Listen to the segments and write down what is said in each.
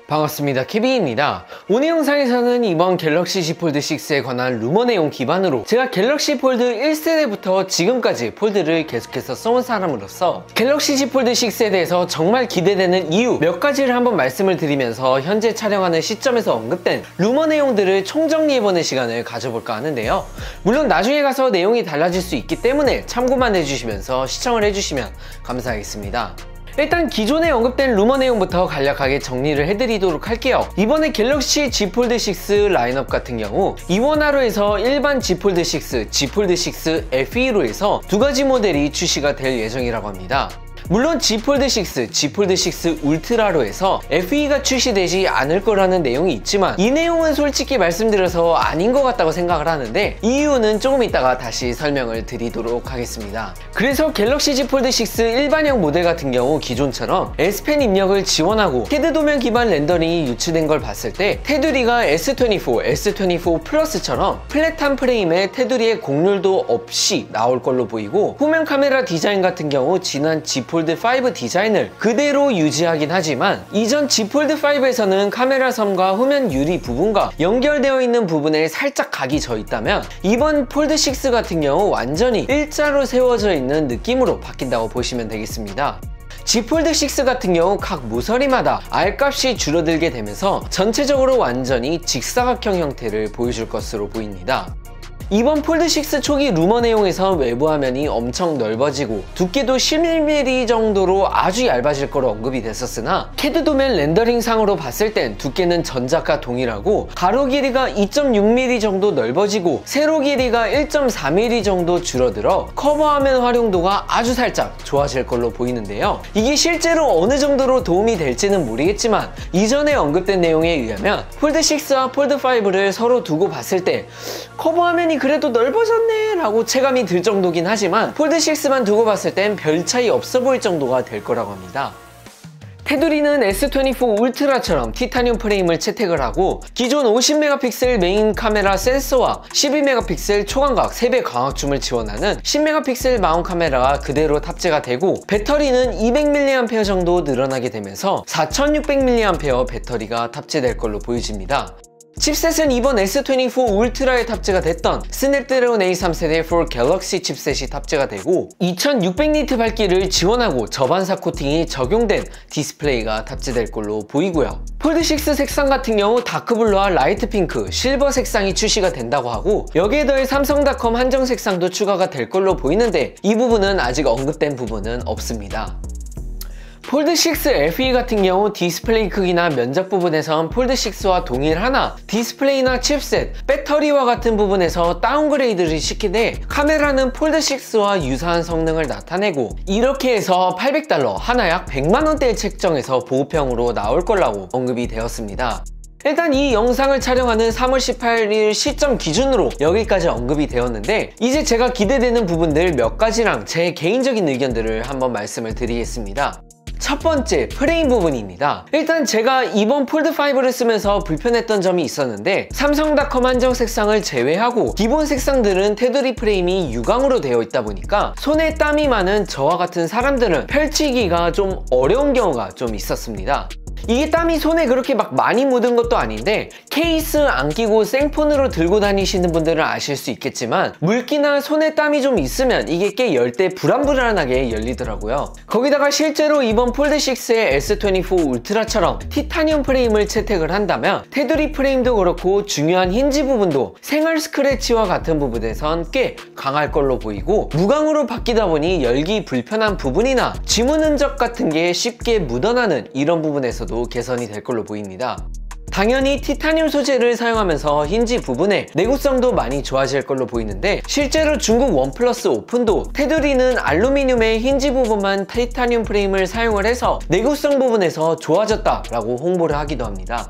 반갑습니다. 케빈입니다. 오늘 영상에서는 이번 갤럭시 Z 폴드 6에 관한 루머 내용 기반으로 제가 갤럭시 폴드 1세대부터 지금까지 폴드를 계속해서 써온 사람으로서 갤럭시 Z 폴드 6에 대해서 정말 기대되는 이유 몇 가지를 한번 말씀을 드리면서 현재 촬영하는 시점에서 언급된 루머 내용들을 총정리해보는 시간을 가져볼까 하는데요. 물론 나중에 가서 내용이 달라질 수 있기 때문에 참고만 해주시면서 시청을 해주시면 감사하겠습니다. 일단 기존에 언급된 루머 내용부터 간략하게 정리를 해드리도록 할게요. 이번에 갤럭시 Z 폴드 6 라인업 같은 경우 이원화로에서 일반 Z 폴드 6, Z 폴드 6 FE로 해서 두 가지 모델이 출시가 될 예정이라고 합니다. 물론 Z 폴드 6, Z 폴드 6 울트라로 해서 FE가 출시되지 않을 거라는 내용이 있지만 이 내용은 솔직히 말씀드려서 아닌 것 같다고 생각을 하는데 이유는 조금 이따가 다시 설명을 드리도록 하겠습니다. 그래서 갤럭시 Z 폴드 6 일반형 모델 같은 경우 기존처럼 S펜 입력을 지원하고 캐드 도면 기반 렌더링이 유출된 걸 봤을 때 테두리가 S24, S24 플러스처럼 플랫한 프레임에 테두리에 곡률도 없이 나올 걸로 보이고 후면 카메라 디자인 같은 경우 지난 Z 폴드 5 디자인을 그대로 유지하긴 하지만 이전 Z 폴드 5에서는 카메라 섬과 후면 유리 부분과 연결되어 있는 부분에 살짝 각이 져 있다면 이번 폴드 6 같은 경우 완전히 일자로 세워져 있는 느낌으로 바뀐다고 보시면 되겠습니다. Z 폴드 6 같은 경우 각 모서리마다 R값이 줄어들게 되면서 전체적으로 완전히 직사각형 형태를 보여줄 것으로 보입니다. 이번 폴드 6 초기 루머 내용에서 외부 화면이 엄청 넓어지고 두께도 11mm 정도로 아주 얇아질 거로 언급이 됐었으나 캐드 도면 렌더링 상으로 봤을 땐 두께는 전작과 동일하고 가로 길이가 2.6mm 정도 넓어지고 세로 길이가 1.4mm 정도 줄어들어 커버 화면 활용도가 아주 살짝 좋아질 걸로 보이는데요. 이게 실제로 어느 정도로 도움이 될지는 모르겠지만 이전에 언급된 내용에 의하면 폴드 6와 폴드 5를 서로 두고 봤을 때 커버 화면이 그래도 넓어졌네 라고 체감이 들 정도긴 하지만 폴드 6만 두고 봤을 땐 별 차이 없어 보일 정도가 될 거라고 합니다. 테두리는 S24 울트라처럼 티타늄 프레임을 채택을 하고 기존 50메가픽셀 메인 카메라 센서와 12메가픽셀 초광각 3배 광학줌을 지원하는 10메가픽셀 마운 카메라가 그대로 탑재가 되고 배터리는 200mAh 정도 늘어나게 되면서 4600mAh 배터리가 탑재될 걸로 보여집니다. 칩셋은 이번 S24 울트라에 탑재가 됐던 스냅드래곤 A 3세대 4 갤럭시 칩셋이 탑재가 되고 2600니트 밝기를 지원하고 저반사 코팅이 적용된 디스플레이가 탑재될 걸로 보이고요. 폴드 6 색상 같은 경우 다크블루와 라이트 핑크, 실버 색상이 출시가 된다고 하고 여기에 더해 삼성닷컴 한정 색상도 추가가 될 걸로 보이는데 이 부분은 아직 언급된 부분은 없습니다. 폴드 6 FE 같은 경우 디스플레이 크기나 면적 부분에선 폴드 6와 동일하나 디스플레이나 칩셋, 배터리와 같은 부분에서 다운그레이드를 시키되 카메라는 폴드 6와 유사한 성능을 나타내고 이렇게 해서 $800 하나 약 100만원대에 책정해서 보급형으로 나올 거라고 언급이 되었습니다. 일단 이 영상을 촬영하는 3월 18일 시점 기준으로 여기까지 언급이 되었는데 이제 제가 기대되는 부분들 몇 가지랑 제 개인적인 의견들을 한번 말씀을 드리겠습니다. 첫 번째, 프레임 부분입니다. 일단 제가 이번 폴드5를 쓰면서 불편했던 점이 있었는데 삼성닷컴 한정 색상을 제외하고 기본 색상들은 테두리 프레임이 유광으로 되어 있다 보니까 손에 땀이 많은 저와 같은 사람들은 펼치기가 좀 어려운 경우가 좀 있었습니다. 이게 땀이 손에 그렇게 막 많이 묻은 것도 아닌데 케이스 안 끼고 생폰으로 들고 다니시는 분들은 아실 수 있겠지만 물기나 손에 땀이 좀 있으면 이게 꽤 열 때 불안불안하게 열리더라고요. 거기다가 실제로 이번 폴드 6의 S24 울트라처럼 티타늄 프레임을 채택을 한다면 테두리 프레임도 그렇고 중요한 힌지 부분도 생활 스크래치와 같은 부분에선 꽤 강할 걸로 보이고 무광으로 바뀌다 보니 열기 불편한 부분이나 지문 흔적 같은 게 쉽게 묻어나는 이런 부분에서도 개선이 될 걸로 보입니다. 당연히 티타늄 소재를 사용하면서 힌지 부분의 내구성도 많이 좋아질 걸로 보이는데 실제로 중국 원플러스 오픈도 테두리는 알루미늄의 힌지 부분만 티타늄 프레임을 사용을 해서 내구성 부분에서 좋아졌다 라고 홍보를 하기도 합니다.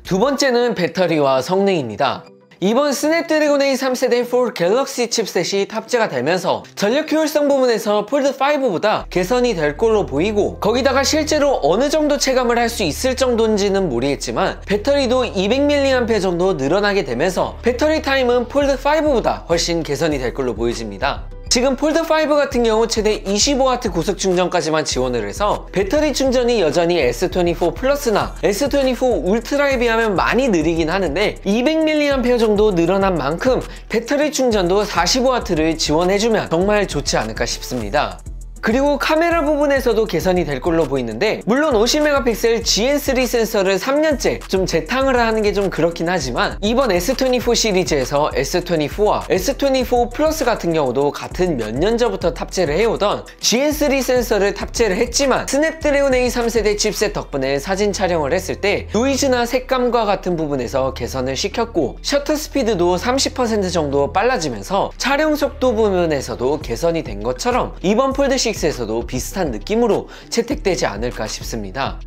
두 번째는 배터리와 성능입니다. 이번 스냅드래곤 A 3세대 4 갤럭시 칩셋이 탑재가 되면서 전력 효율성 부분에서 폴드5보다 개선이 될 걸로 보이고 거기다가 실제로 어느 정도 체감을 할 수 있을 정도인지는 모르겠지만 배터리도 200mAh 정도 늘어나게 되면서 배터리 타임은 폴드5보다 훨씬 개선이 될 걸로 보여집니다. 지금 폴드5 같은 경우 최대 25W 고속 충전까지만 지원을 해서 배터리 충전이 여전히 S24 플러스나 S24 울트라에 비하면 많이 느리긴 하는데 200mAh 정도 늘어난 만큼 배터리 충전도 45W를 지원해주면 정말 좋지 않을까 싶습니다. 그리고 카메라 부분에서도 개선이 될 걸로 보이는데, 물론 50메가픽셀 GN3 센서를 3년째 좀 재탕을 하는 게 좀 그렇긴 하지만 이번 S24 시리즈에서 S24와 S24 플러스 같은 경우도 같은 몇 년 전부터 탑재를 해오던 GN3 센서를 탑재를 했지만 스냅드래곤 A 3세대 칩셋 덕분에 사진 촬영을 했을 때 노이즈나 색감과 같은 부분에서 개선을 시켰고, 셔터 스피드도 30% 정도 빨라지면서 촬영 속도 부분에서도 개선이 된 것처럼 이번 폴드6에서도 비슷한 느낌으로 채택되지 않을까 싶습니다.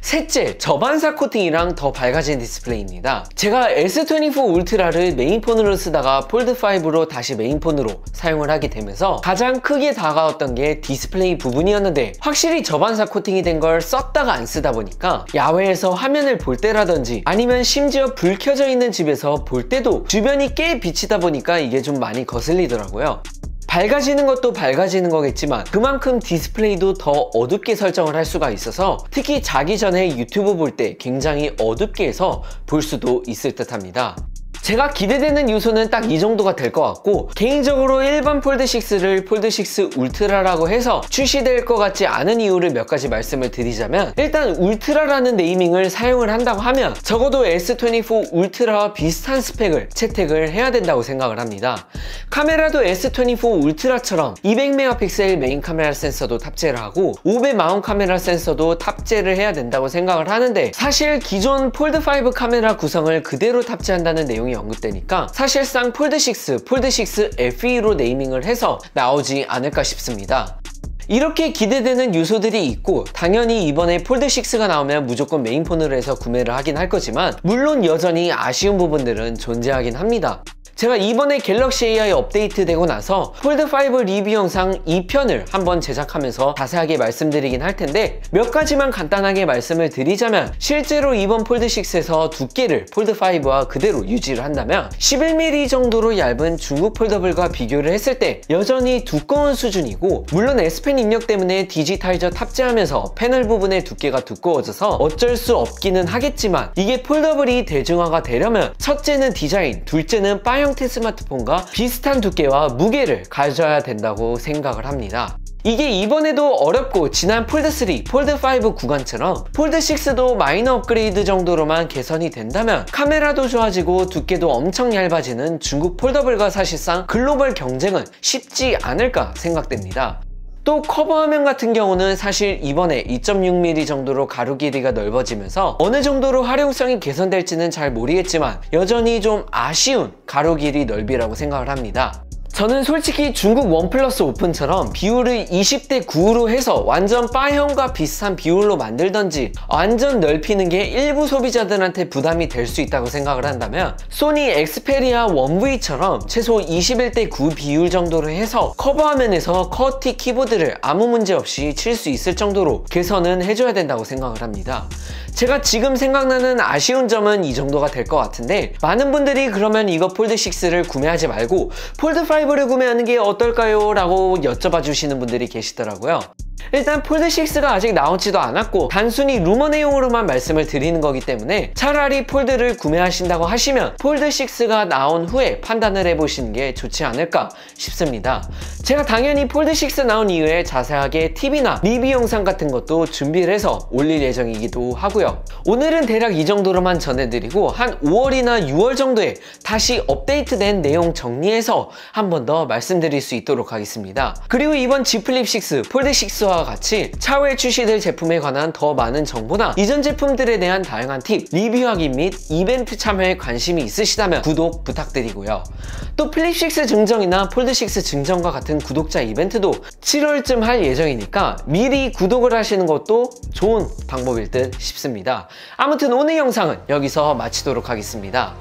셋째, 저반사 코팅이랑 더 밝아진 디스플레이입니다. 제가 S24 울트라를 메인폰으로 쓰다가 폴드5로 다시 메인폰으로 사용을 하게 되면서 가장 크게 다가왔던 게 디스플레이 부분이었는데, 확실히 저반사 코팅이 된 걸 썼다가 안 쓰다 보니까 야외에서 화면을 볼 때라든지 아니면 심지어 불 켜져 있는 집에서 볼 때도 주변이 꽤 비치다 보니까 이게 좀 많이 거슬리더라고요. 밝아지는 것도 밝아지는 거겠지만 그만큼 디스플레이도 더 어둡게 설정을 할 수가 있어서 특히 자기 전에 유튜브 볼 때 굉장히 어둡게 해서 볼 수도 있을 듯 합니다. 제가 기대되는 요소는 딱 이 정도가 될 것 같고, 개인적으로 일반 폴드6를 폴드6 울트라라고 해서 출시될 것 같지 않은 이유를 몇 가지 말씀을 드리자면, 일단 울트라라는 네이밍을 사용을 한다고 하면 적어도 S24 울트라와 비슷한 스펙을 채택을 해야 된다고 생각을 합니다. 카메라도 S24 울트라처럼 200메가픽셀 메인 카메라 센서도 탑재를 하고 5배 마운트 카메라 센서도 탑재를 해야 된다고 생각을 하는데, 사실 기존 폴드5 카메라 구성을 그대로 탑재한다는 내용이 언급되니까 사실상 폴드6 FE로 네이밍을 해서 나오지 않을까 싶습니다. 이렇게 기대되는 요소들이 있고, 당연히 이번에 폴드6가 나오면 무조건 메인폰으로 해서 구매를 하긴 할 거지만 물론 여전히 아쉬운 부분들은 존재하긴 합니다. 제가 이번에 갤럭시 AI 업데이트 되고 나서 폴드5 리뷰 영상 2편을 한번 제작하면서 자세하게 말씀드리긴 할 텐데, 몇 가지만 간단하게 말씀을 드리자면, 실제로 이번 폴드6에서 두께를 폴드5와 그대로 유지를 한다면 11mm 정도로 얇은 중국 폴더블과 비교를 했을 때 여전히 두꺼운 수준이고, 물론 S펜 입력 때문에 디지타이저 탑재하면서 패널 부분의 두께가 두꺼워져서 어쩔 수 없기는 하겠지만, 이게 폴더블이 대중화가 되려면 첫째는 디자인, 둘째는 바 형태 스마트폰과 비슷한 두께와 무게를 가져야 된다고 생각을 합니다. 이게 이번에도 어렵고 지난 폴드3, 폴드5 구간처럼 폴드6도 마이너 업그레이드 정도로만 개선이 된다면 카메라도 좋아지고 두께도 엄청 얇아지는 중국 폴더블과 사실상 글로벌 경쟁은 쉽지 않을까 생각됩니다. 또 커버 화면 같은 경우는 사실 이번에 2.6mm 정도로 가로 길이가 넓어지면서 어느 정도로 활용성이 개선될지는 잘 모르겠지만 여전히 좀 아쉬운 가로 길이 넓이라고 생각을 합니다. 저는 솔직히 중국 원 플러스 오픈처럼 비율을 20대 9로 해서 완전 바형과 비슷한 비율로 만들던지 완전 넓히는 게 일부 소비자들한테 부담이 될 수 있다고 생각을 한다면, 소니 엑스페리아 1V처럼 최소 21대 9 비율 정도로 해서 커버 화면에서 커티 키보드를 아무 문제 없이 칠 수 있을 정도로 개선은 해줘야 된다고 생각을 합니다. 제가 지금 생각나는 아쉬운 점은 이 정도가 될 것 같은데, 많은 분들이 그러면 이거 폴드6를 구매하지 말고 폴드5를 구매하는 게 어떨까요? 라고 여쭤봐 주시는 분들이 계시더라고요. 일단 폴드6가 아직 나오지도 않았고 단순히 루머 내용으로만 말씀을 드리는 거기 때문에 차라리 폴드를 구매하신다고 하시면 폴드6가 나온 후에 판단을 해보시는 게 좋지 않을까 싶습니다. 제가 당연히 폴드6 나온 이후에 자세하게 팁이나 리뷰 영상 같은 것도 준비를 해서 올릴 예정이기도 하고요. 오늘은 대략 이 정도로만 전해드리고 한 5월이나 6월 정도에 다시 업데이트된 내용 정리해서 한 번 더 말씀드릴 수 있도록 하겠습니다. 그리고 이번 Z 플립 6, 폴드6와 같이 차후에 출시될 제품에 관한 더 많은 정보나 이전 제품들에 대한 다양한 팁, 리뷰 확인 및 이벤트 참여에 관심이 있으시다면 구독 부탁드리고요. 또 플립6 증정이나 폴드6 증정과 같은 구독자 이벤트도 7월쯤 할 예정이니까 미리 구독을 하시는 것도 좋은 방법일 듯 싶습니다. 아무튼 오늘 영상은 여기서 마치도록 하겠습니다.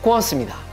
고맙습니다.